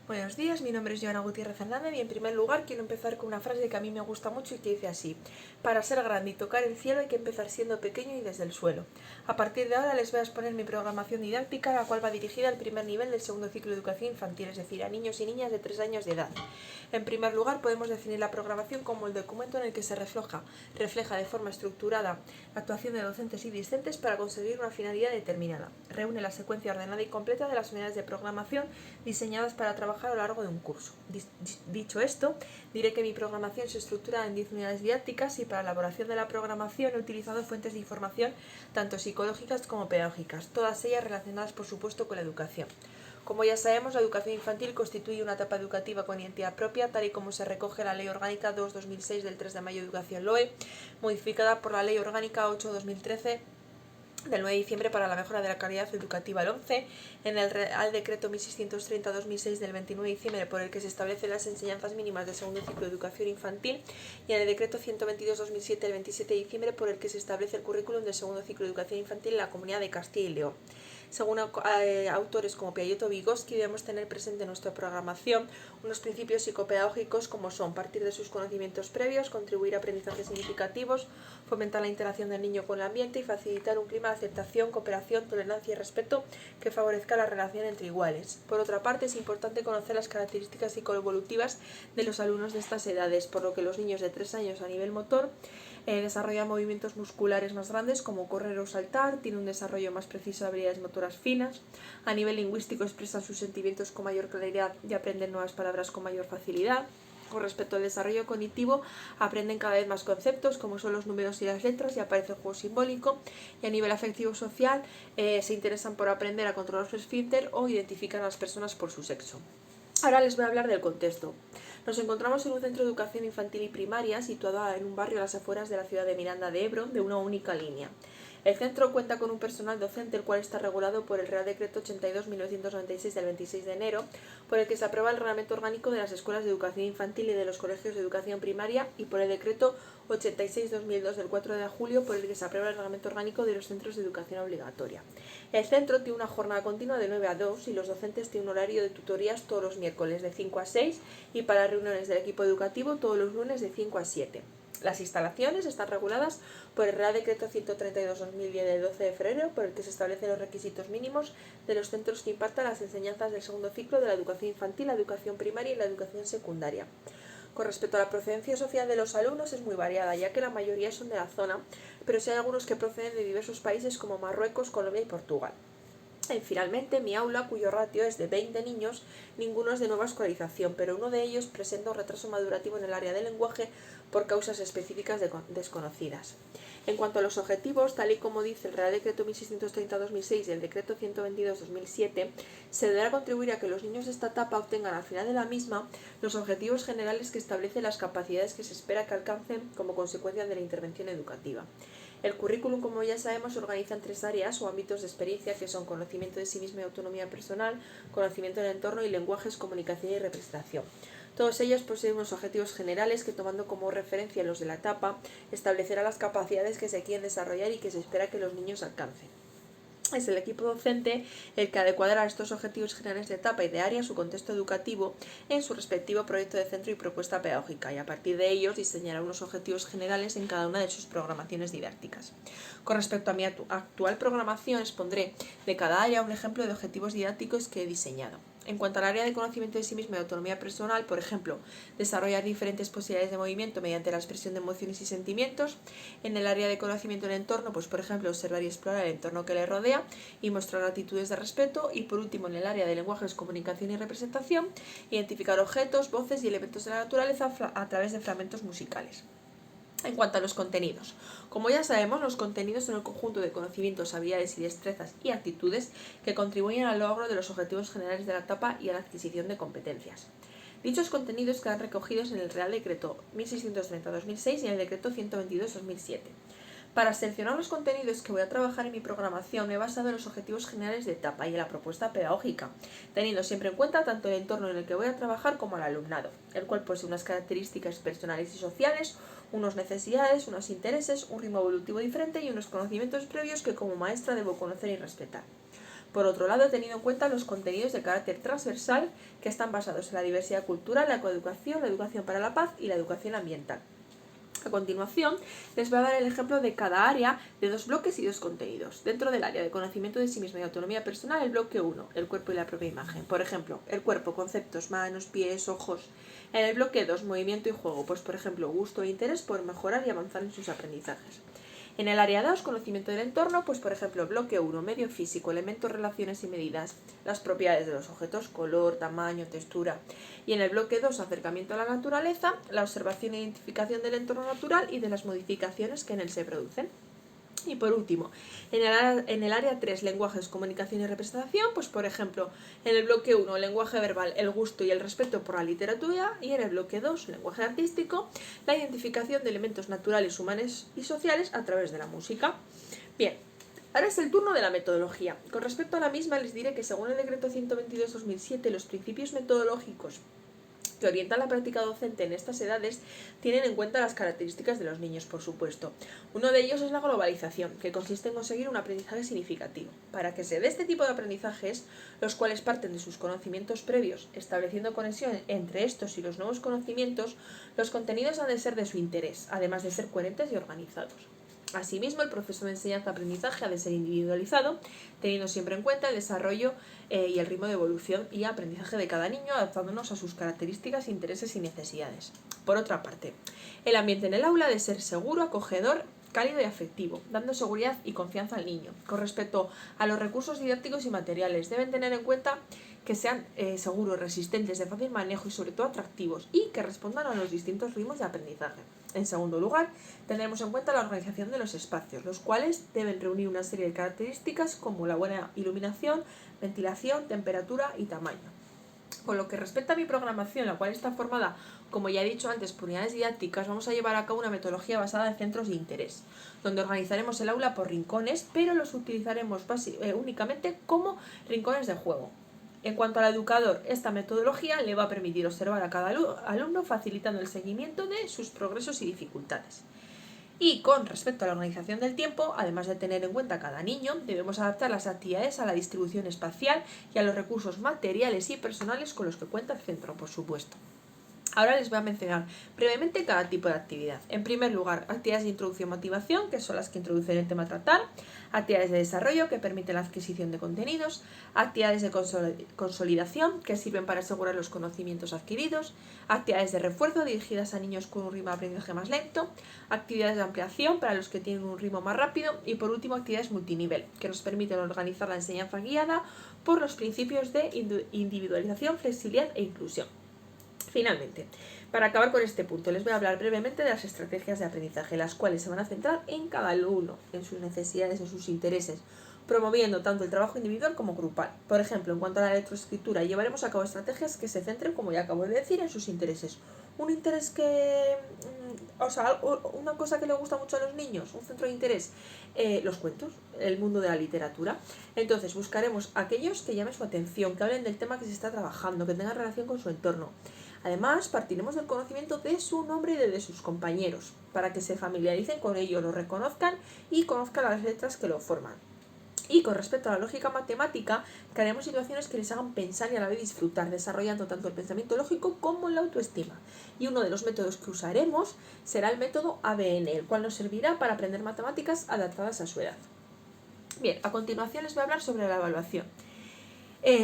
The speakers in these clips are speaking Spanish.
Buenos días, mi nombre es Joana Gutiérrez Hernández y en primer lugar quiero empezar con una frase que a mí me gusta mucho y que dice así: para ser grande y tocar el cielo hay que empezar siendo pequeño y desde el suelo. A partir de ahora les voy a exponer mi programación didáctica, la cual va dirigida al primer nivel del segundo ciclo de educación infantil, es decir, a niños y niñas de 3 años de edad. En primer lugar, podemos definir la programación como el documento en el que se refleja de forma estructurada la actuación de docentes y discentes para conseguir una finalidad determinada. Reúne la secuencia ordenada y completa de las unidades de programación diseñadas para trabajar a lo largo de un curso. Dicho esto, diré que mi programación se estructura en 10 unidades didácticas y para la elaboración de la programación he utilizado fuentes de información tanto psicológicas como pedagógicas, todas ellas relacionadas por supuesto con la educación. Como ya sabemos, la educación infantil constituye una etapa educativa con identidad propia, tal y como se recoge en la Ley Orgánica 2/2006 del 3 de mayo de Educación LOE, modificada por la Ley Orgánica 8/2013 del 9 de diciembre para la mejora de la calidad educativa el 11, en el Real Decreto 1630-2006 del 29 de diciembre por el que se establecen las enseñanzas mínimas del segundo ciclo de educación infantil y en el Decreto 122-2007 del 27 de diciembre por el que se establece el currículum del segundo ciclo de educación infantil en la Comunidad de Castilla y León. Según autores como Piaget o Vygotsky, debemos tener presente en nuestra programación unos principios psicopedagógicos como son partir de sus conocimientos previos, contribuir a aprendizajes significativos, fomentar la interacción del niño con el ambiente y facilitar un clima de aceptación, cooperación, tolerancia y respeto que favorezca la relación entre iguales. Por otra parte, es importante conocer las características psicoevolutivas de los alumnos de estas edades, por lo que los niños de 3 años a nivel motor desarrollan movimientos musculares más grandes como correr o saltar, tienen un desarrollo más preciso de habilidades motoras finas, a nivel lingüístico expresan sus sentimientos con mayor claridad y aprenden nuevas palabras con mayor facilidad. Con respecto al desarrollo cognitivo, aprenden cada vez más conceptos como son los números y las letras y aparece el juego simbólico, y a nivel afectivo social se interesan por aprender a controlar su esfínter o identifican a las personas por su sexo. Ahora les voy a hablar del contexto. Nos encontramos en un centro de educación infantil y primaria situado en un barrio a las afueras de la ciudad de Miranda de Ebro de una única línea. El centro cuenta con un personal docente, el cual está regulado por el Real Decreto 82-1996 del 26 de enero, por el que se aprueba el Reglamento Orgánico de las Escuelas de Educación Infantil y de los Colegios de Educación Primaria y por el Decreto 86-2002 del 4 de julio, por el que se aprueba el Reglamento Orgánico de los Centros de Educación Obligatoria. El centro tiene una jornada continua de 9 a 2 y los docentes tienen un horario de tutorías todos los miércoles de 5 a 6 y para reuniones del equipo educativo todos los lunes de 5 a 7. Las instalaciones están reguladas por el Real Decreto 132-2010 del 12 de febrero, por el que se establecen los requisitos mínimos de los centros que impartan las enseñanzas del segundo ciclo de la educación infantil, la educación primaria y la educación secundaria. Con respecto a la procedencia social de los alumnos es muy variada, ya que la mayoría son de la zona, pero sí hay algunos que proceden de diversos países como Marruecos, Colombia y Portugal. Y finalmente, mi aula, cuyo ratio es de 20 niños, ninguno es de nueva escolarización, pero uno de ellos presenta un retraso madurativo en el área del lenguaje por causas específicas desconocidas. En cuanto a los objetivos, tal y como dice el Real Decreto 1630-2006 y el Decreto 122-2007, se deberá contribuir a que los niños de esta etapa obtengan al final de la misma los objetivos generales que establecen las capacidades que se espera que alcancen como consecuencia de la intervención educativa. El currículum, como ya sabemos, se organiza en 3 áreas o ámbitos de experiencia que son conocimiento de sí mismo y autonomía personal, conocimiento del entorno y lenguajes, comunicación y representación. Todos ellos poseen unos objetivos generales que, tomando como referencia los de la etapa, establecerá las capacidades que se quieren desarrollar y que se espera que los niños alcancen. Es el equipo docente el que adecuará estos objetivos generales de etapa y de área a su contexto educativo en su respectivo proyecto de centro y propuesta pedagógica, y a partir de ellos diseñará unos objetivos generales en cada una de sus programaciones didácticas. Con respecto a mi actual programación, expondré de cada área un ejemplo de objetivos didácticos que he diseñado. En cuanto al área de conocimiento de sí mismo y autonomía personal, por ejemplo, desarrollar diferentes posibilidades de movimiento mediante la expresión de emociones y sentimientos. En el área de conocimiento del entorno, pues por ejemplo, observar y explorar el entorno que le rodea y mostrar actitudes de respeto. Y por último, en el área de lenguajes, comunicación y representación, identificar objetos, voces y elementos de la naturaleza a través de fragmentos musicales. En cuanto a los contenidos, como ya sabemos, los contenidos son el conjunto de conocimientos, habilidades y destrezas y actitudes que contribuyen al logro de los objetivos generales de la etapa y a la adquisición de competencias. Dichos contenidos quedan recogidos en el Real Decreto 1630-2006 y en el Decreto 122-2007. Para seleccionar los contenidos que voy a trabajar en mi programación me he basado en los objetivos generales de etapa y en la propuesta pedagógica, teniendo siempre en cuenta tanto el entorno en el que voy a trabajar como el alumnado, el cual posee unas características personales y sociales, unas necesidades, unos intereses, un ritmo evolutivo diferente y unos conocimientos previos que como maestra debo conocer y respetar. Por otro lado, he tenido en cuenta los contenidos de carácter transversal que están basados en la diversidad cultural, la coeducación, la educación para la paz y la educación ambiental. A continuación, les voy a dar el ejemplo de cada área de 2 bloques y 2 contenidos. Dentro del área de conocimiento de sí mismo y autonomía personal, el bloque 1, el cuerpo y la propia imagen. Por ejemplo, el cuerpo, conceptos, manos, pies, ojos. En el bloque 2, movimiento y juego, pues por ejemplo, gusto e interés por mejorar y avanzar en sus aprendizajes. En el área 2, conocimiento del entorno, pues por ejemplo, bloque 1, medio físico, elementos, relaciones y medidas, las propiedades de los objetos, color, tamaño, textura. Y en el bloque 2, acercamiento a la naturaleza, la observación e identificación del entorno natural y de las modificaciones que en él se producen. Y por último, en el área 3, lenguajes, comunicación y representación, pues por ejemplo, en el bloque 1, lenguaje verbal, el gusto y el respeto por la literatura, y en el bloque 2, lenguaje artístico, la identificación de elementos naturales, humanos y sociales a través de la música. Bien, ahora es el turno de la metodología. Con respecto a la misma, les diré que según el decreto 122/2007, los principios metodológicos que orientan la práctica docente en estas edades tienen en cuenta las características de los niños, por supuesto. Uno de ellos es la globalización, que consiste en conseguir un aprendizaje significativo. Para que se dé este tipo de aprendizajes, los cuales parten de sus conocimientos previos, estableciendo conexión entre estos y los nuevos conocimientos, los contenidos han de ser de su interés, además de ser coherentes y organizados. Asimismo, el proceso de enseñanza-aprendizaje ha de ser individualizado, teniendo siempre en cuenta el desarrollo y el ritmo de evolución y aprendizaje de cada niño, adaptándonos a sus características, intereses y necesidades. Por otra parte, el ambiente en el aula ha de ser seguro, acogedor, cálido y afectivo, dando seguridad y confianza al niño. Con respecto a los recursos didácticos y materiales, deben tener en cuenta que sean seguros, resistentes, de fácil manejo y sobre todo atractivos, y que respondan a los distintos ritmos de aprendizaje. En segundo lugar, tendremos en cuenta la organización de los espacios, los cuales deben reunir una serie de características como la buena iluminación, ventilación, temperatura y tamaño. Con lo que respecta a mi programación, la cual está formada, como ya he dicho antes, por unidades didácticas, vamos a llevar a cabo una metodología basada en centros de interés, donde organizaremos el aula por rincones, pero los utilizaremos únicamente como rincones de juego. En cuanto al educador, esta metodología le va a permitir observar a cada alumno, facilitando el seguimiento de sus progresos y dificultades. Y con respecto a la organización del tiempo, además de tener en cuenta a cada niño, debemos adaptar las actividades a la distribución espacial y a los recursos materiales y personales con los que cuenta el centro, por supuesto. Ahora les voy a mencionar brevemente cada tipo de actividad. En primer lugar, actividades de introducción y motivación, que son las que introducen el tema a tratar, actividades de desarrollo, que permiten la adquisición de contenidos, actividades de consolidación, que sirven para asegurar los conocimientos adquiridos, actividades de refuerzo dirigidas a niños con un ritmo de aprendizaje más lento, actividades de ampliación para los que tienen un ritmo más rápido y por último actividades multinivel, que nos permiten organizar la enseñanza guiada por los principios de individualización, flexibilidad e inclusión. Finalmente, para acabar con este punto, les voy a hablar brevemente de las estrategias de aprendizaje, las cuales se van a centrar en cada alumno, en sus necesidades, en sus intereses, promoviendo tanto el trabajo individual como grupal. Por ejemplo, en cuanto a la lectoescritura, llevaremos a cabo estrategias que se centren, como ya acabo de decir, en sus intereses. Un interés una cosa que le gusta mucho a los niños, un centro de interés, los cuentos, el mundo de la literatura. Entonces buscaremos aquellos que llamen su atención, que hablen del tema que se está trabajando, que tengan relación con su entorno. Además, partiremos del conocimiento de su nombre y de sus compañeros, para que se familiaricen con ello, lo reconozcan y conozcan las letras que lo forman. Y con respecto a la lógica matemática, crearemos situaciones que les hagan pensar y a la vez disfrutar, desarrollando tanto el pensamiento lógico como la autoestima. Y uno de los métodos que usaremos será el método ABN, el cual nos servirá para aprender matemáticas adaptadas a su edad. Bien, a continuación les voy a hablar sobre la evaluación.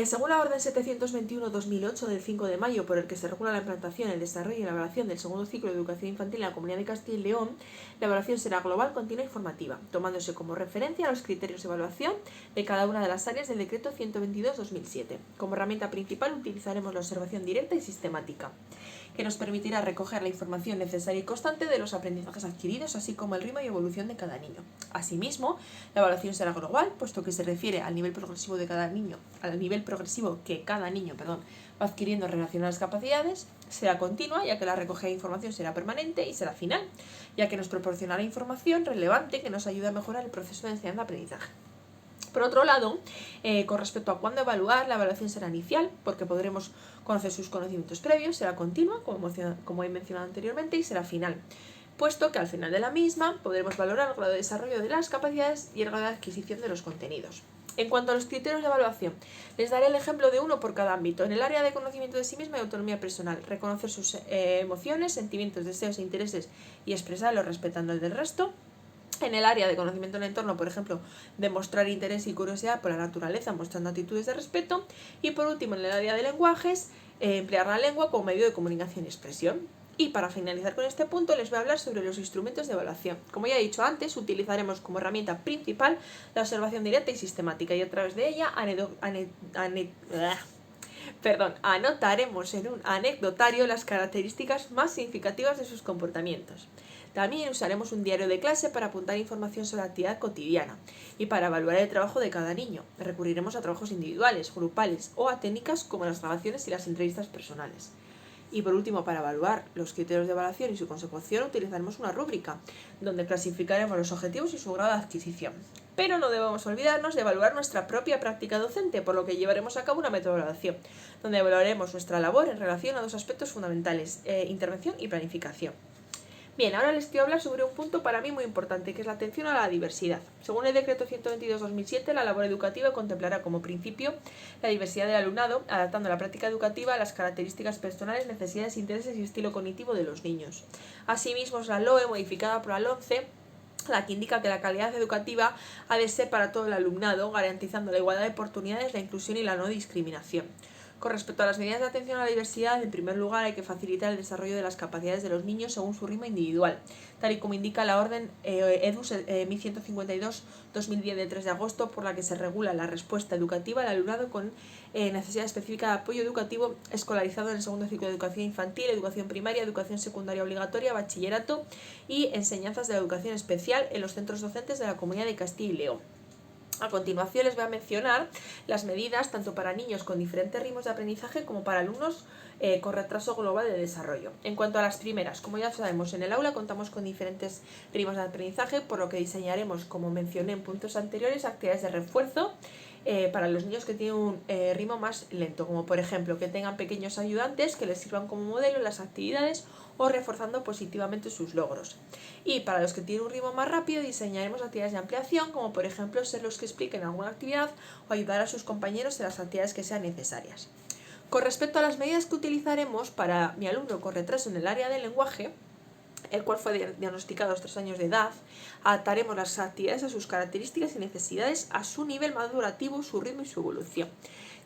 Según la Orden 721/2008 del 5 de mayo, por el que se regula la implantación, el desarrollo y la evaluación del segundo ciclo de educación infantil en la Comunidad de Castilla y León, la evaluación será global, continua y formativa, tomándose como referencia los criterios de evaluación de cada una de las áreas del decreto 122/2007. Como herramienta principal utilizaremos la observación directa y sistemática, que nos permitirá recoger la información necesaria y constante de los aprendizajes adquiridos, así como el ritmo y evolución de cada niño. Asimismo, la evaluación será global, puesto que se refiere al nivel progresivo de cada niño, al nivel progresivo que cada niño va adquiriendo en relación a las capacidades, será continua, ya que la recogida de información será permanente, y será final, ya que nos proporcionará información relevante que nos ayuda a mejorar el proceso de enseñanza-aprendizaje. Por otro lado, con respecto a cuándo evaluar, la evaluación será inicial, porque podremos conocer sus conocimientos previos, será continua, como he mencionado anteriormente, y será final, puesto que al final de la misma podremos valorar el grado de desarrollo de las capacidades y el grado de adquisición de los contenidos. En cuanto a los criterios de evaluación, les daré el ejemplo de uno por cada ámbito. En el área de conocimiento de sí misma y autonomía personal, reconocer sus emociones, sentimientos, deseos e intereses y expresarlos respetando el del resto. En el área de conocimiento del entorno, por ejemplo, demostrar interés y curiosidad por la naturaleza, mostrando actitudes de respeto. Y por último, en el área de lenguajes, emplear la lengua como medio de comunicación y expresión. Y para finalizar con este punto les voy a hablar sobre los instrumentos de evaluación. Como ya he dicho antes, utilizaremos como herramienta principal la observación directa y sistemática y a través de ella anotaremos en un anecdotario las características más significativas de sus comportamientos. También usaremos un diario de clase para apuntar información sobre la actividad cotidiana y para evaluar el trabajo de cada niño. Recurriremos a trabajos individuales, grupales o a técnicas como las grabaciones y las entrevistas personales. Y por último, para evaluar los criterios de evaluación y su consecución, utilizaremos una rúbrica, donde clasificaremos los objetivos y su grado de adquisición. Pero no debemos olvidarnos de evaluar nuestra propia práctica docente, por lo que llevaremos a cabo una metaevaluación, donde evaluaremos nuestra labor en relación a dos aspectos fundamentales, intervención y planificación. Bien, ahora les quiero hablar sobre un punto para mí muy importante, que es la atención a la diversidad. Según el decreto 122/2007, la labor educativa contemplará como principio la diversidad del alumnado, adaptando la práctica educativa a las características personales, necesidades, intereses y estilo cognitivo de los niños. Asimismo, es la LOE, modificada por la LOMCE, la que indica que la calidad educativa ha de ser para todo el alumnado, garantizando la igualdad de oportunidades, la inclusión y la no discriminación. Con respecto a las medidas de atención a la diversidad, en primer lugar hay que facilitar el desarrollo de las capacidades de los niños según su ritmo individual, tal y como indica la orden EDUS 1152/2010 de 3 de agosto, por la que se regula la respuesta educativa al alumnado con necesidad específica de apoyo educativo escolarizado en el segundo ciclo de educación infantil, educación primaria, educación secundaria obligatoria, bachillerato y enseñanzas de la educación especial en los centros docentes de la Comunidad de Castilla y León. A continuación les voy a mencionar las medidas tanto para niños con diferentes ritmos de aprendizaje como para alumnos con retraso global de desarrollo. En cuanto a las primeras, como ya sabemos, en el aula contamos con diferentes ritmos de aprendizaje, por lo que diseñaremos, como mencioné en puntos anteriores, actividades de refuerzo para los niños que tienen un ritmo más lento, como por ejemplo que tengan pequeños ayudantes que les sirvan como modelo en las actividades o reforzando positivamente sus logros. Y para los que tienen un ritmo más rápido diseñaremos actividades de ampliación, como por ejemplo ser los que expliquen alguna actividad o ayudar a sus compañeros en las actividades que sean necesarias. Con respecto a las medidas que utilizaremos para mi alumno con retraso en el área del lenguaje, el cual fue diagnosticado a los 3 años de edad, adaptaremos las actividades a sus características y necesidades, a su nivel madurativo, su ritmo y su evolución.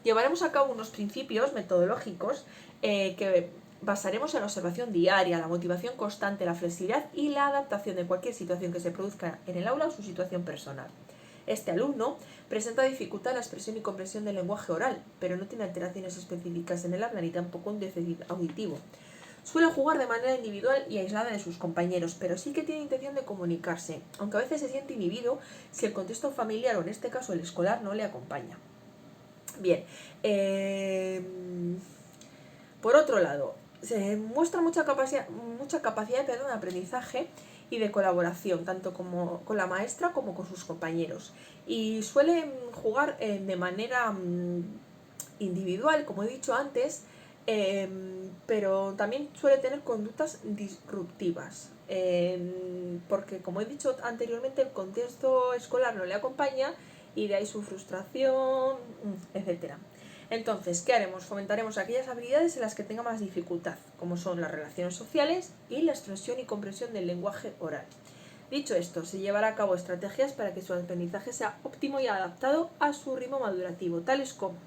Llevaremos a cabo unos principios metodológicos que basaremos en la observación diaria, la motivación constante, la flexibilidad y la adaptación de cualquier situación que se produzca en el aula o su situación personal. Este alumno presenta dificultad en la expresión y comprensión del lenguaje oral, pero no tiene alteraciones específicas en el habla ni tampoco un déficit auditivo. Suele jugar de manera individual y aislada de sus compañeros, pero sí que tiene intención de comunicarse, aunque a veces se siente inhibido si el contexto familiar o en este caso el escolar no le acompaña. Bien, por otro lado, se muestra mucha capacidad de aprendizaje y de colaboración, tanto como con la maestra como con sus compañeros. Y suele jugar de manera individual, como he dicho antes, pero también suele tener conductas disruptivas, porque como he dicho anteriormente, el contexto escolar no le acompaña y de ahí su frustración, etc. Entonces, ¿qué haremos? Fomentaremos aquellas habilidades en las que tenga más dificultad, como son las relaciones sociales y la expresión y comprensión del lenguaje oral. Dicho esto, se llevará a cabo estrategias para que su aprendizaje sea óptimo y adaptado a su ritmo madurativo, tales como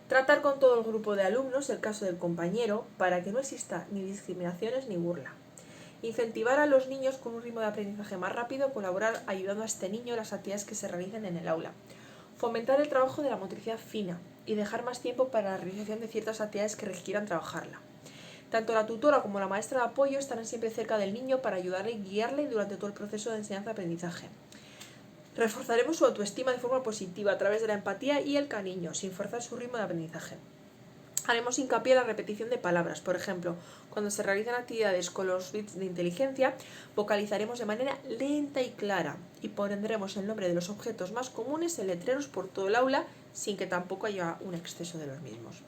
tratar con todo el grupo de alumnos el caso del compañero para que no exista ni discriminaciones ni burla. Incentivar a los niños con un ritmo de aprendizaje más rápido, colaborar ayudando a este niño en las actividades que se realicen en el aula. Fomentar el trabajo de la motricidad fina y dejar más tiempo para la realización de ciertas actividades que requieran trabajarla. Tanto la tutora como la maestra de apoyo estarán siempre cerca del niño para ayudarle y guiarle durante todo el proceso de enseñanza-aprendizaje. Reforzaremos su autoestima de forma positiva a través de la empatía y el cariño, sin forzar su ritmo de aprendizaje. Haremos hincapié en la repetición de palabras. Por ejemplo, cuando se realizan actividades con los bits de inteligencia, vocalizaremos de manera lenta y clara y pondremos el nombre de los objetos más comunes en letreros por todo el aula sin que tampoco haya un exceso de los mismos.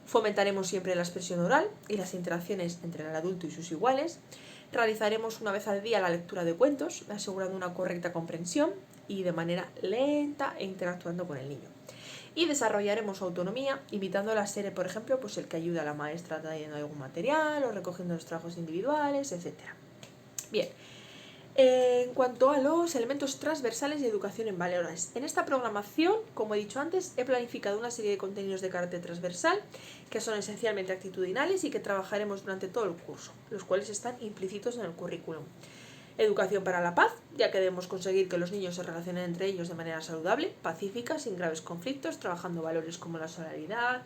Fomentaremos siempre la expresión oral y las interacciones entre el adulto y sus iguales. Realizaremos una vez al día la lectura de cuentos, asegurando una correcta comprensión y de manera lenta e interactuando con el niño. Y desarrollaremos autonomía, invitando a la serie, por ejemplo, pues el que ayude a la maestra trayendo algún material o recogiendo los trabajos individuales, etc. Bien, en cuanto a los elementos transversales de educación en valores, en esta programación, como he dicho antes, he planificado una serie de contenidos de carácter transversal que son esencialmente actitudinales y que trabajaremos durante todo el curso, los cuales están implícitos en el currículum. Educación para la paz, ya que debemos conseguir que los niños se relacionen entre ellos de manera saludable, pacífica, sin graves conflictos, trabajando valores como la solidaridad,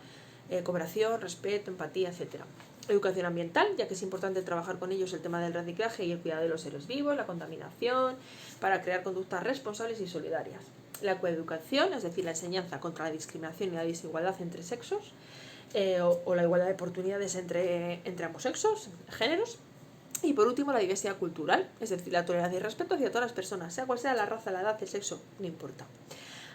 cooperación, respeto, empatía, etc. Educación ambiental, ya que es importante trabajar con ellos el tema del reciclaje y el cuidado de los seres vivos, la contaminación, para crear conductas responsables y solidarias. La coeducación, es decir, la enseñanza contra la discriminación y la desigualdad entre sexos, o la igualdad de oportunidades entre ambos sexos, géneros. Y por último, la diversidad cultural, es decir, la tolerancia y respeto hacia todas las personas, sea cual sea la raza, la edad, el sexo, no importa.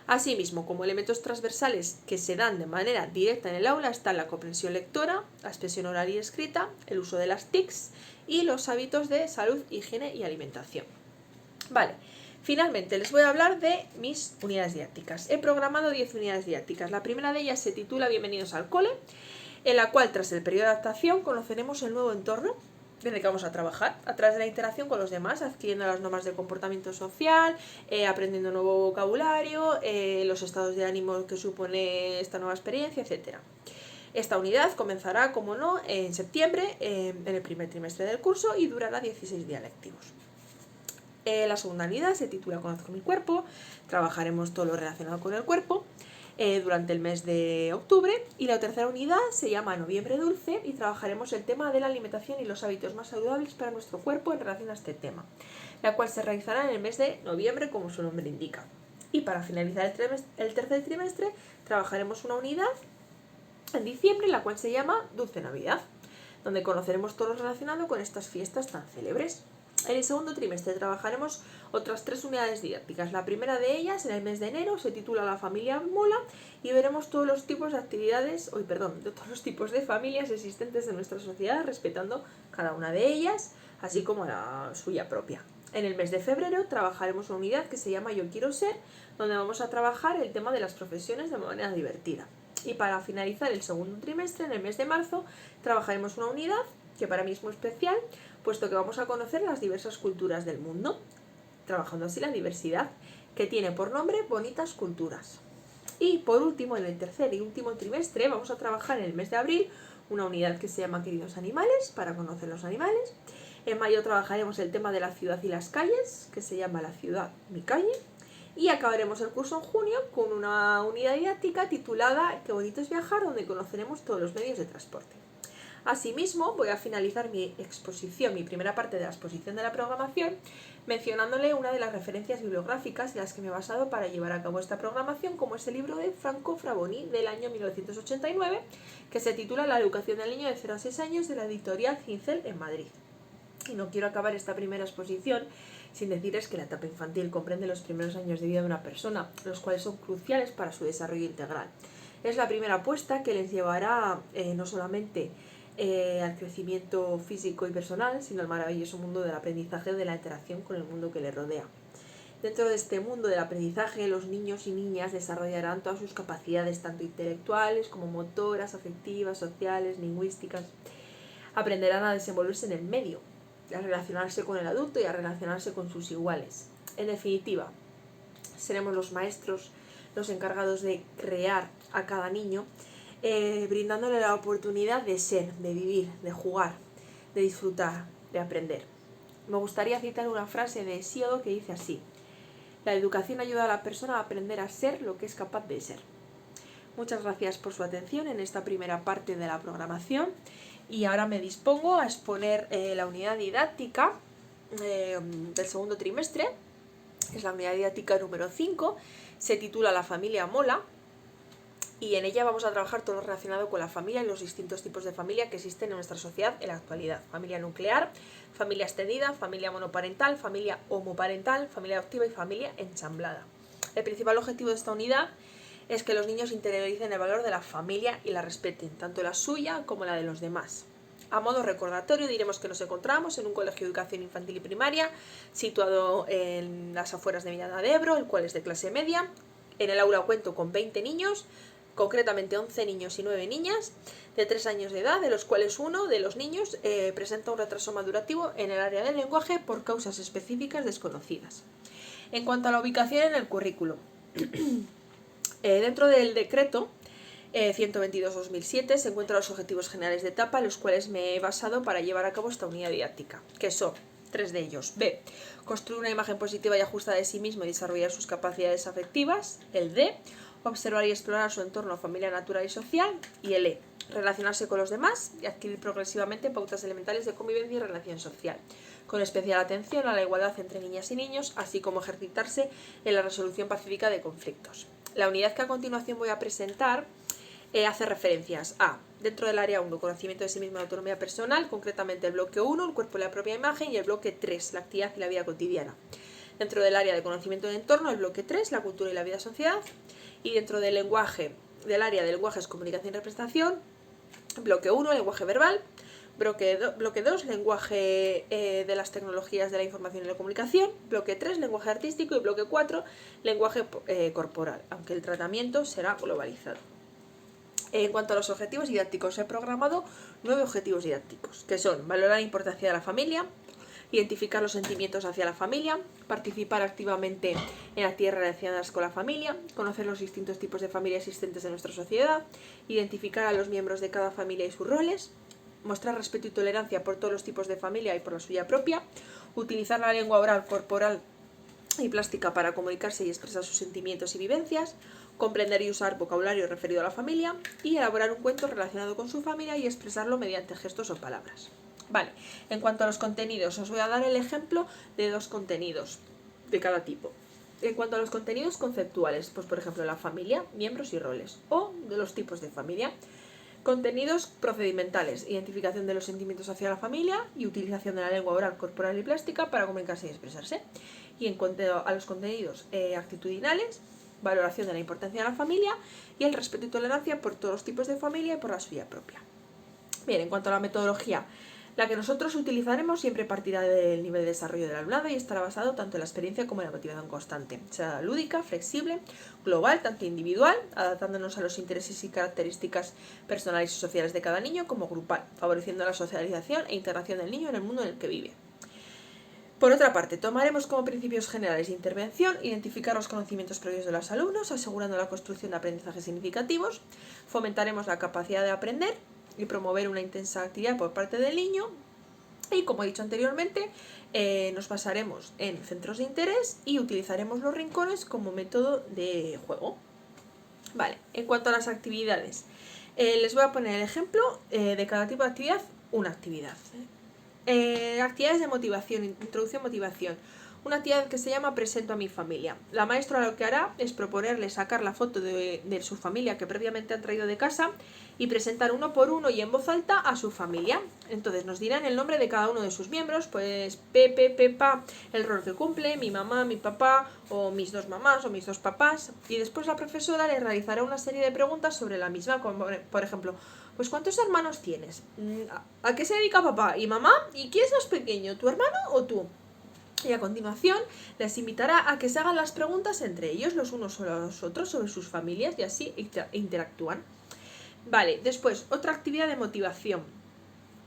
Asimismo, como elementos transversales que se dan de manera directa en el aula están la comprensión lectora, la expresión oral y escrita, el uso de las TICs y los hábitos de salud, higiene y alimentación. Vale, finalmente les voy a hablar de mis unidades didácticas. He programado 10 unidades didácticas. La primera de ellas se titula Bienvenidos al cole, en la cual tras el periodo de adaptación conoceremos el nuevo entorno desde que vamos a trabajar, a través de la interacción con los demás, adquiriendo las normas de comportamiento social, aprendiendo nuevo vocabulario, los estados de ánimo que supone esta nueva experiencia, etc. Esta unidad comenzará, como no, en septiembre, en el primer trimestre del curso y durará 16 días lectivos. La segunda unidad se titula Conozco mi cuerpo, trabajaremos todo lo relacionado con el cuerpo durante el mes de octubre, y la tercera unidad se llama Noviembre Dulce y trabajaremos el tema de la alimentación y los hábitos más saludables para nuestro cuerpo en relación a este tema, la cual se realizará en el mes de noviembre, como su nombre indica. Y para finalizar el tercer trimestre trabajaremos una unidad en diciembre, la cual se llama Dulce Navidad, donde conoceremos todo lo relacionado con estas fiestas tan célebres. En el segundo trimestre trabajaremos otras 3 unidades didácticas. La primera de ellas, en el mes de enero, se titula La familia mola y veremos todos los tipos de actividades, de todos los tipos de familias existentes en nuestra sociedad, respetando cada una de ellas, así como la suya propia. En el mes de febrero trabajaremos una unidad que se llama Yo quiero ser, donde vamos a trabajar el tema de las profesiones de manera divertida. Y para finalizar el segundo trimestre, en el mes de marzo, trabajaremos una unidad que para mí es muy especial, puesto que vamos a conocer las diversas culturas del mundo, trabajando así la diversidad, que tiene por nombre Bonitas Culturas. Y por último, en el tercer y último trimestre, vamos a trabajar en el mes de abril una unidad que se llama Queridos Animales, para conocer los animales. En mayo trabajaremos el tema de la ciudad y las calles, que se llama La ciudad, mi calle. Y acabaremos el curso en junio con una unidad didáctica titulada Qué bonito es viajar, donde conoceremos todos los medios de transporte. Asimismo, voy a finalizar mi exposición, mi primera parte de la exposición de la programación, mencionándole una de las referencias bibliográficas en las que me he basado para llevar a cabo esta programación, como es el libro de Franco Fraboní del año 1989, que se titula La educación del niño de 0 a 6 años, de la editorial Cincel en Madrid. Y no quiero acabar esta primera exposición sin decirles que la etapa infantil comprende los primeros años de vida de una persona, los cuales son cruciales para su desarrollo integral. Es la primera apuesta que les llevará no solamente al crecimiento físico y personal, sino al maravilloso mundo del aprendizaje, de la interacción con el mundo que les rodea. Dentro de este mundo del aprendizaje, los niños y niñas desarrollarán todas sus capacidades, tanto intelectuales como motoras, afectivas, sociales, lingüísticas. Aprenderán a desenvolverse en el medio, a relacionarse con el adulto y a relacionarse con sus iguales. En definitiva, seremos los maestros los encargados de crear a cada niño, brindándole la oportunidad de ser, de vivir, de jugar, de disfrutar, de aprender. Me gustaría citar una frase de Hesíodo que dice así: la educación ayuda a la persona a aprender a ser lo que es capaz de ser. Muchas gracias por su atención en esta primera parte de la programación, y ahora me dispongo a exponer la unidad didáctica del segundo trimestre. Es la unidad didáctica número 5, se titula La familia mola, y en ella vamos a trabajar todo lo relacionado con la familia y los distintos tipos de familia que existen en nuestra sociedad en la actualidad. Familia nuclear, familia extendida, familia monoparental, familia homoparental, familia adoptiva y familia ensamblada. El principal objetivo de esta unidad es que los niños interioricen el valor de la familia y la respeten, tanto la suya como la de los demás. A modo recordatorio diremos que nos encontramos en un colegio de educación infantil y primaria situado en las afueras de Miranda de Ebro, el cual es de clase media. En el aula cuento con 20 niños, concretamente 11 niños y 9 niñas de 3 años de edad, de los cuales uno de los niños presenta un retraso madurativo en el área del lenguaje por causas específicas desconocidas. En cuanto a la ubicación en el currículum, dentro del decreto 122-2007 se encuentran los objetivos generales de etapa en los cuales me he basado para llevar a cabo esta unidad didáctica, que son 3 de ellos. B. Construir una imagen positiva y ajustada de sí mismo y desarrollar sus capacidades afectivas. El D. Observar y explorar su entorno familiar, natural y social. Y el E. Relacionarse con los demás y adquirir progresivamente pautas elementales de convivencia y relación social, con especial atención a la igualdad entre niñas y niños, así como ejercitarse en la resolución pacífica de conflictos. La unidad que a continuación voy a presentar hace referencias a, dentro del área 1, conocimiento de sí mismo y autonomía personal, concretamente el bloque 1, el cuerpo y la propia imagen, y el bloque 3, la actividad y la vida cotidiana. Dentro del área de conocimiento del entorno, el bloque 3, la cultura y la vida sociedad, y dentro del lenguaje, del área de lenguajes, comunicación y representación, bloque 1, lenguaje verbal, bloque 2, lenguaje de las tecnologías de la información y la comunicación, bloque 3, lenguaje artístico, y bloque 4, lenguaje corporal, aunque el tratamiento será globalizado. En cuanto a los objetivos didácticos, he programado 9 objetivos didácticos, que son valorar la importancia de la familia, identificar los sentimientos hacia la familia, participar activamente en actividades relacionadas con la familia, conocer los distintos tipos de familia existentes en nuestra sociedad, identificar a los miembros de cada familia y sus roles, mostrar respeto y tolerancia por todos los tipos de familia y por la suya propia, utilizar la lengua oral, corporal y plástica para comunicarse y expresar sus sentimientos y vivencias, comprender y usar vocabulario referido a la familia y elaborar un cuento relacionado con su familia y expresarlo mediante gestos o palabras. Vale, en cuanto a los contenidos, os voy a dar el ejemplo de 2 contenidos de cada tipo. En cuanto a los contenidos conceptuales, pues por ejemplo la familia, miembros y roles, o de los tipos de familia. Contenidos procedimentales, identificación de los sentimientos hacia la familia y utilización de la lengua oral, corporal y plástica para comunicarse y expresarse. Y en cuanto a los contenidos actitudinales, valoración de la importancia de la familia y el respeto y tolerancia por todos los tipos de familia y por la suya propia. Bien, en cuanto a la metodología, la que nosotros utilizaremos siempre partirá del nivel de desarrollo del alumnado y estará basado tanto en la experiencia como en la motivación constante. Será lúdica, flexible, global, tanto individual, adaptándonos a los intereses y características personales y sociales de cada niño, como grupal, favoreciendo la socialización e integración del niño en el mundo en el que vive. Por otra parte, tomaremos como principios generales de intervención identificar los conocimientos previos de los alumnos, asegurando la construcción de aprendizajes significativos, fomentaremos la capacidad de aprender y promover una intensa actividad por parte del niño y, como he dicho anteriormente, nos basaremos en centros de interés y utilizaremos los rincones como método de juego. Vale, en cuanto a las actividades, les voy a poner el ejemplo de cada tipo de actividad, una actividad. Actividades de motivación, introducción motivación. Una actividad que se llama Presento a mi familia. La maestra lo que hará es proponerle sacar la foto de su familia que previamente han traído de casa y presentar uno por uno y en voz alta a su familia. Entonces nos dirán el nombre de cada uno de sus miembros, pues Pepe, Pepa, el rol que cumple, mi mamá, mi papá, o mis 2 mamás o mis 2 papás. Y después la profesora le realizará una serie de preguntas sobre la misma, como por ejemplo, pues ¿cuántos hermanos tienes? ¿A qué se dedica papá y mamá? ¿Y quién es más pequeño, tu hermano o tú? Y a continuación les invitará a que se hagan las preguntas entre ellos, los unos sobre los otros, sobre sus familias, y así interactúan. Vale, después, otra actividad de motivación.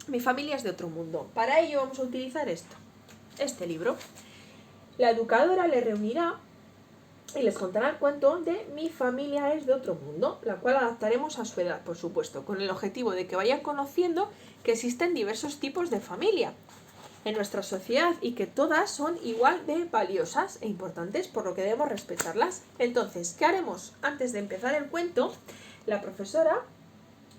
Mi familia es de otro mundo. Para ello vamos a utilizar este libro. La educadora les reunirá y les contará el cuento de Mi familia es de otro mundo, la cual adaptaremos a su edad, por supuesto, con el objetivo de que vayan conociendo que existen diversos tipos de familia en nuestra sociedad y que todas son igual de valiosas e importantes, por lo que debemos respetarlas. Entonces, ¿qué haremos? Antes de empezar el cuento, la profesora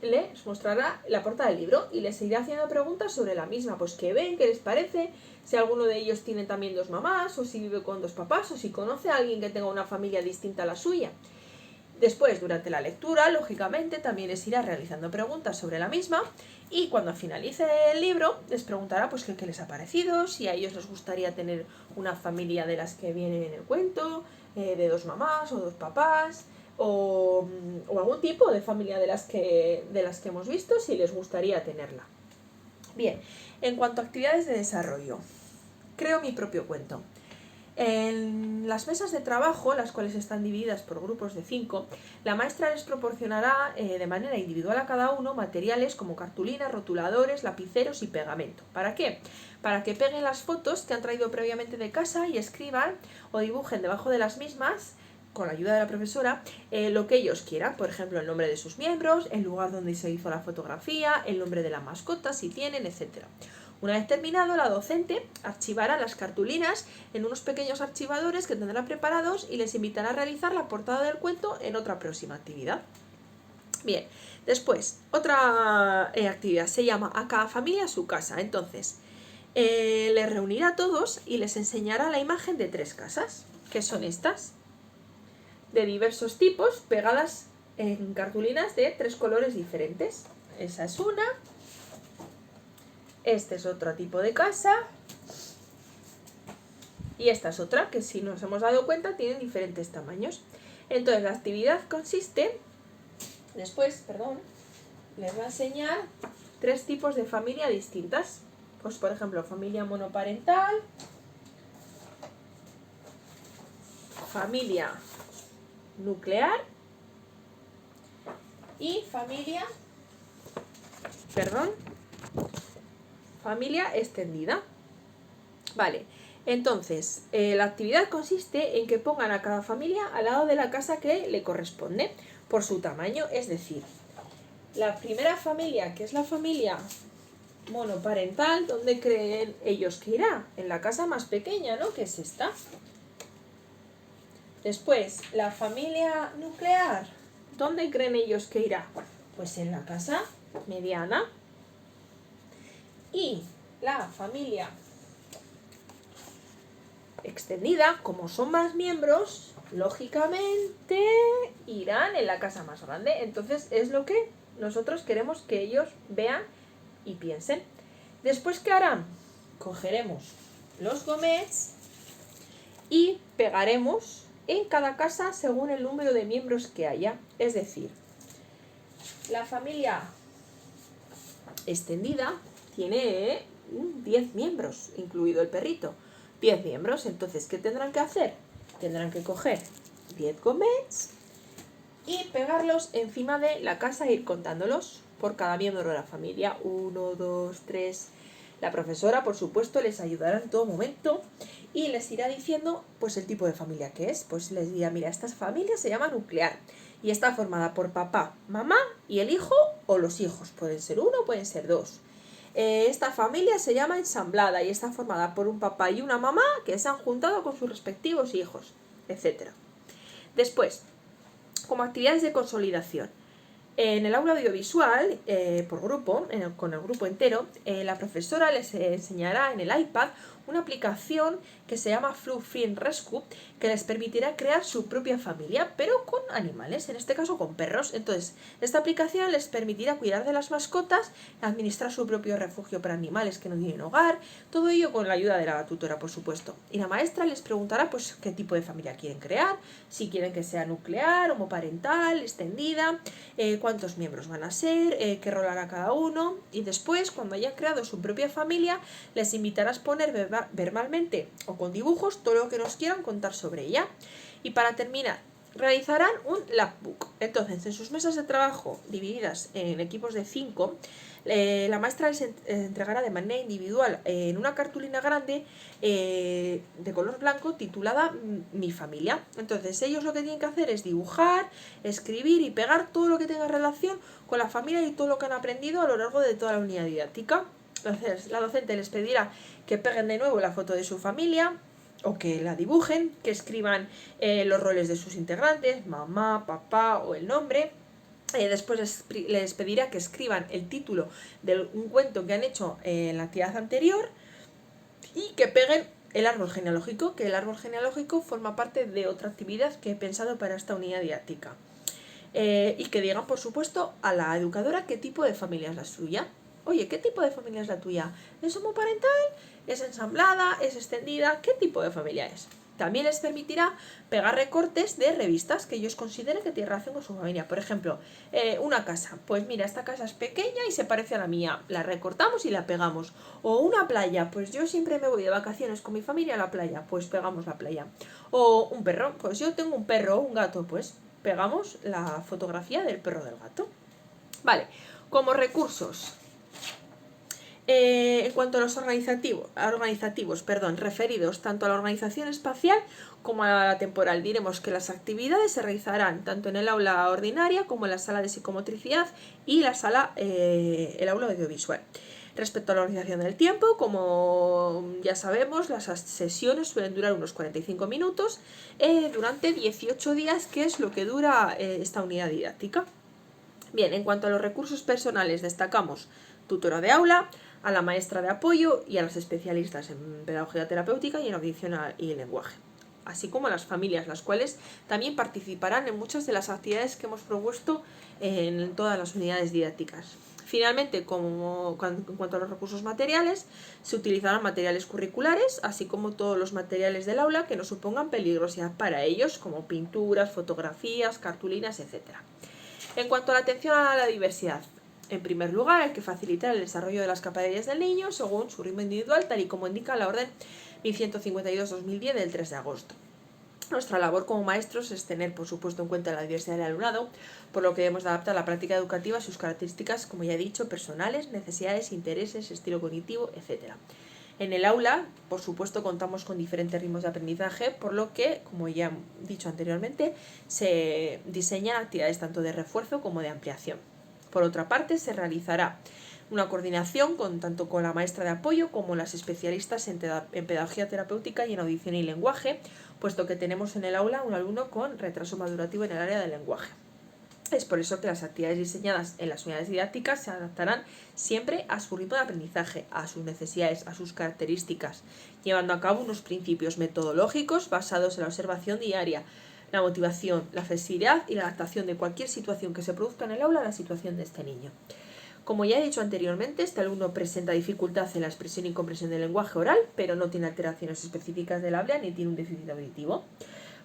les mostrará la portada del libro y les irá haciendo preguntas sobre la misma, pues qué ven, qué les parece, si alguno de ellos tiene también 2 mamás, o si vive con 2 papás, o si conoce a alguien que tenga una familia distinta a la suya. Después, durante la lectura, lógicamente, también les irá realizando preguntas sobre la misma y cuando finalice el libro les preguntará pues qué les ha parecido, si a ellos les gustaría tener una familia de las que vienen en el cuento, de 2 mamás o 2 papás, o algún tipo de familia de las que hemos visto, si les gustaría tenerla. Bien, en cuanto a actividades de desarrollo, creo mi propio cuento. En las mesas de trabajo, las cuales están divididas por grupos de 5, la maestra les proporcionará de manera individual a cada uno materiales como cartulinas, rotuladores, lapiceros y pegamento. ¿Para qué? Para que peguen las fotos que han traído previamente de casa y escriban o dibujen debajo de las mismas, con la ayuda de la profesora, lo que ellos quieran. Por ejemplo, el nombre de sus miembros, el lugar donde se hizo la fotografía, el nombre de la mascota, si tienen, etc. Una vez terminado, la docente archivará las cartulinas en unos pequeños archivadores que tendrán preparados y les invitará a realizar la portada del cuento en otra próxima actividad. Bien, después, otra actividad se llama A cada familia a su casa. Entonces, les reunirá a todos y les enseñará la imagen de 3 casas, que son estas, de diversos tipos, pegadas en cartulinas de 3 colores diferentes. Esa es una. Este es otro tipo de casa. Y esta es otra, que si nos hemos dado cuenta tienen diferentes tamaños. Entonces la actividad consiste, les va a enseñar 3 tipos de familia distintas. Pues por ejemplo, familia monoparental, familia nuclear y familia extendida. Vale, entonces la actividad consiste en que pongan a cada familia al lado de la casa que le corresponde por su tamaño, es decir, la primera familia, que es la familia monoparental, ¿dónde creen ellos que irá? En la casa más pequeña, ¿no? Que es esta. Después, la familia nuclear, ¿dónde creen ellos que irá? Pues en la casa mediana. Y la familia extendida, como son más miembros, lógicamente irán en la casa más grande. Entonces es lo que nosotros queremos que ellos vean y piensen. Después, ¿qué harán? Cogeremos los gomets y pegaremos en cada casa según el número de miembros que haya. Es decir, la familia extendida tiene 10 miembros, incluido el perrito. 10 miembros, entonces, ¿qué tendrán que hacer? Tendrán que coger 10 gomets y pegarlos encima de la casa e ir contándolos por cada miembro de la familia. 1, 2, 3... La profesora, por supuesto, les ayudará en todo momento y les irá diciendo pues el tipo de familia que es. Pues les dirá, mira, esta familia se llama nuclear y está formada por papá, mamá y el hijo o los hijos. Pueden ser 1, pueden ser 2. Esta familia se llama ensamblada y está formada por un papá y una mamá que se han juntado con sus respectivos hijos, etc. Después, como actividades de consolidación. En el aula audiovisual, por grupo, con el grupo entero, la profesora les enseñará en el iPad una aplicación que se llama Fluffy Rescue, que les permitirá crear su propia familia, pero con animales, en este caso con perros. Entonces, esta aplicación les permitirá cuidar de las mascotas, administrar su propio refugio para animales que no tienen hogar, todo ello con la ayuda de la tutora, por supuesto. Y la maestra les preguntará pues qué tipo de familia quieren crear, si quieren que sea nuclear, homoparental, extendida, cuántos miembros van a ser, qué rol hará cada uno, y después, cuando hayan creado su propia familia, les invitará a exponer verbalmente o con dibujos todo lo que nos quieran contar sobre ella. Y para terminar, realizarán un labbook. Entonces, en sus mesas de trabajo divididas en equipos de 5, la maestra les entregará de manera individual en una cartulina grande de color blanco titulada Mi familia. Entonces ellos lo que tienen que hacer es dibujar, escribir y pegar todo lo que tenga relación con la familia y todo lo que han aprendido a lo largo de toda la unidad didáctica. Entonces la docente les pedirá que peguen de nuevo la foto de su familia o que la dibujen, que escriban los roles de sus integrantes, mamá, papá o el nombre. Después les pedirá que escriban el título de un cuento que han hecho en la actividad anterior y que peguen el árbol genealógico, que el árbol genealógico forma parte de otra actividad que he pensado para esta unidad didáctica. Y que digan, por supuesto, a la educadora qué tipo de familia es la suya. Oye, ¿qué tipo de familia es la tuya? ¿Es homoparental? ¿Es ensamblada? ¿Es extendida? ¿Qué tipo de familia es? También les permitirá pegar recortes de revistas que ellos consideren que tienen relación con su familia. Por ejemplo, una casa. Pues mira, esta casa es pequeña y se parece a la mía. La recortamos y la pegamos. O una playa. Pues yo siempre me voy de vacaciones con mi familia a la playa. Pues pegamos la playa. O un perro. Pues yo tengo un perro o un gato. Pues pegamos la fotografía del perro o del gato. Vale, como recursos. En cuanto a los organizativos, referidos tanto a la organización espacial como a la temporal, diremos que las actividades se realizarán tanto en el aula ordinaria como en la sala de psicomotricidad y el aula audiovisual. Respecto a la organización del tiempo, como ya sabemos, las sesiones suelen durar unos 45 minutos durante 18 días, que es lo que dura esta unidad didáctica. Bien, en cuanto a los recursos personales, destacamos tutora de aula, a la maestra de apoyo y a los especialistas en pedagogía terapéutica y en audición y lenguaje, así como a las familias, las cuales también participarán en muchas de las actividades que hemos propuesto en todas las unidades didácticas. Finalmente, en cuanto a los recursos materiales, se utilizarán materiales curriculares, así como todos los materiales del aula que no supongan peligrosidad para ellos, como pinturas, fotografías, cartulinas, etc. En cuanto a la atención a la diversidad, en primer lugar, hay que facilitar el desarrollo de las capacidades del niño según su ritmo individual, tal y como indica la Orden 1152-2010 del 3 de agosto. Nuestra labor como maestros es tener, por supuesto, en cuenta la diversidad del alumnado, por lo que debemos adaptar la práctica educativa a sus características, como ya he dicho, personales, necesidades, intereses, estilo cognitivo, etc. En el aula, por supuesto, contamos con diferentes ritmos de aprendizaje, por lo que, como ya he dicho anteriormente, se diseñan actividades tanto de refuerzo como de ampliación. Por otra parte, se realizará una coordinación tanto con la maestra de apoyo como las especialistas en pedagogía terapéutica y en audición y lenguaje, puesto que tenemos en el aula un alumno con retraso madurativo en el área del lenguaje. Es por eso que las actividades diseñadas en las unidades didácticas se adaptarán siempre a su ritmo de aprendizaje, a sus necesidades, a sus características, llevando a cabo unos principios metodológicos basados en la observación diaria, la motivación, la flexibilidad y la adaptación de cualquier situación que se produzca en el aula a la situación de este niño. Como ya he dicho anteriormente, este alumno presenta dificultad en la expresión y comprensión del lenguaje oral, pero no tiene alteraciones específicas del habla ni tiene un déficit auditivo.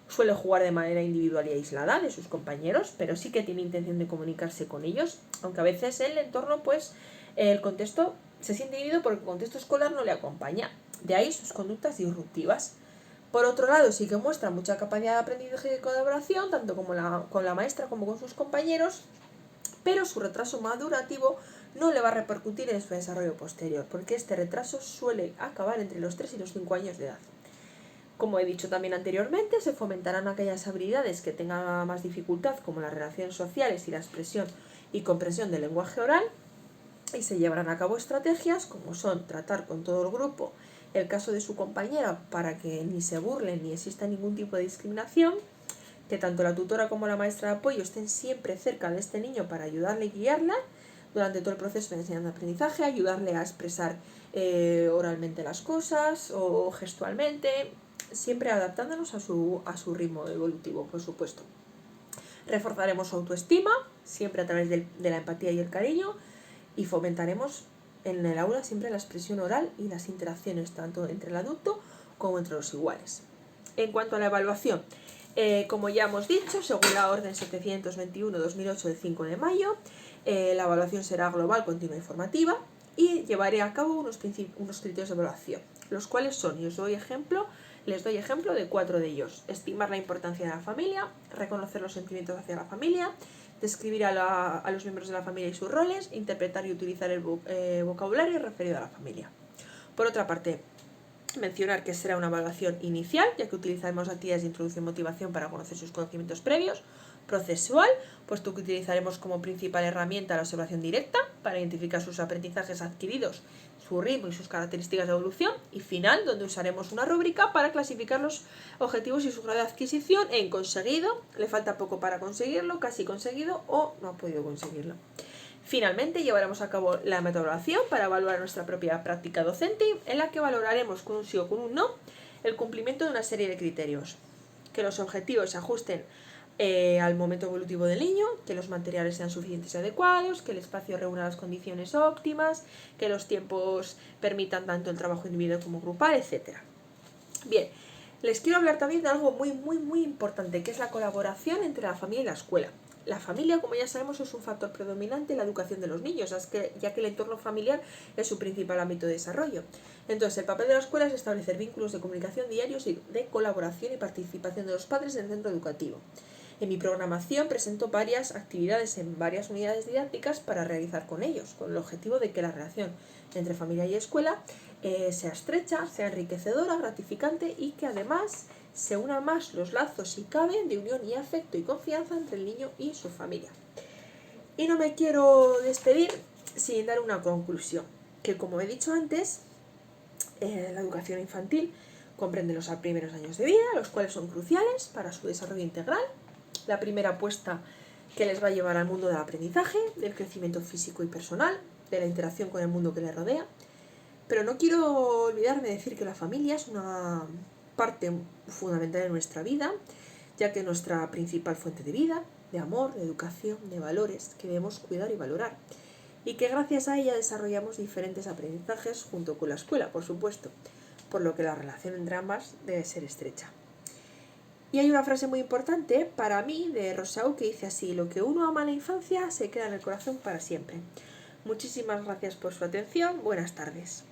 Suele jugar de manera individual y aislada de sus compañeros, pero sí que tiene intención de comunicarse con ellos, aunque a veces el entorno, el contexto se siente inhibido porque el contexto escolar no le acompaña. De ahí sus conductas disruptivas. Por otro lado, sí que muestra mucha capacidad de aprendizaje y de colaboración, tanto con la maestra como con sus compañeros, pero su retraso madurativo no le va a repercutir en su desarrollo posterior, porque este retraso suele acabar entre los 3 y los 5 años de edad. Como he dicho también anteriormente, se fomentarán aquellas habilidades que tengan más dificultad, como las relaciones sociales y la expresión y comprensión del lenguaje oral, y se llevarán a cabo estrategias como son tratar con todo el grupo el caso de su compañera para que ni se burlen ni exista ningún tipo de discriminación, que tanto la tutora como la maestra de apoyo estén siempre cerca de este niño para ayudarle y guiarla durante todo el proceso de enseñanza-aprendizaje, ayudarle a expresar oralmente las cosas o gestualmente, siempre adaptándonos a su ritmo evolutivo, por supuesto. Reforzaremos su autoestima, siempre a través de la empatía y el cariño, y fomentaremos en el aula siempre la expresión oral y las interacciones tanto entre el adulto como entre los iguales. En cuanto a la evaluación, como ya hemos dicho, según la Orden 721-2008 del 5 de mayo, la evaluación será global, continua y formativa, y llevaré a cabo unos criterios de evaluación, los cuales son, y les doy ejemplo de 4 de ellos: estimar la importancia de la familia, reconocer los sentimientos hacia la familia, describir a los miembros de la familia y sus roles, interpretar y utilizar el vocabulario referido a la familia. Por otra parte, mencionar que será una evaluación inicial, ya que utilizaremos actividades de introducción y motivación para conocer sus conocimientos previos; procesual, puesto que utilizaremos como principal herramienta la observación directa para identificar sus aprendizajes adquiridos, su ritmo y sus características de evolución; y final, donde usaremos una rúbrica para clasificar los objetivos y su grado de adquisición en conseguido, le falta poco para conseguirlo, casi conseguido o no ha podido conseguirlo. Finalmente, llevaremos a cabo la metaevaluación para evaluar nuestra propia práctica docente, en la que valoraremos con un sí o con un no el cumplimiento de una serie de criterios: que los objetivos se ajusten al momento evolutivo del niño, que los materiales sean suficientes y adecuados, que el espacio reúna las condiciones óptimas, que los tiempos permitan tanto el trabajo individual como grupal, etc. Bien, Les quiero hablar también de algo muy importante, que es la colaboración entre la familia y la escuela. La familia, como ya sabemos, es un factor predominante en la educación de los niños, ya que el entorno familiar es su principal ámbito de desarrollo. Entonces, el papel de la escuela es establecer vínculos de comunicación diarios y de colaboración y participación de los padres en el centro educativo. En mi programación presento varias actividades en varias unidades didácticas para realizar con ellos, con el objetivo de que la relación entre familia y escuela sea estrecha, sea enriquecedora, gratificante y que además se unan más los lazos, si caben, de unión y afecto y confianza entre el niño y su familia. Y no me quiero despedir sin dar una conclusión, que como he dicho antes, la educación infantil comprende los primeros años de vida, los cuales son cruciales para su desarrollo integral. La primera apuesta que les va a llevar al mundo del aprendizaje, del crecimiento físico y personal, de la interacción con el mundo que les rodea. Pero no quiero olvidarme de decir que la familia es una parte fundamental de nuestra vida, ya que es nuestra principal fuente de vida, de amor, de educación, de valores que debemos cuidar y valorar. Y que gracias a ella desarrollamos diferentes aprendizajes junto con la escuela, por supuesto, por lo que la relación entre ambas debe ser estrecha. Y hay una frase muy importante para mí de Rousseau que dice así: lo que uno ama en la infancia se queda en el corazón para siempre. Muchísimas gracias por su atención, buenas tardes.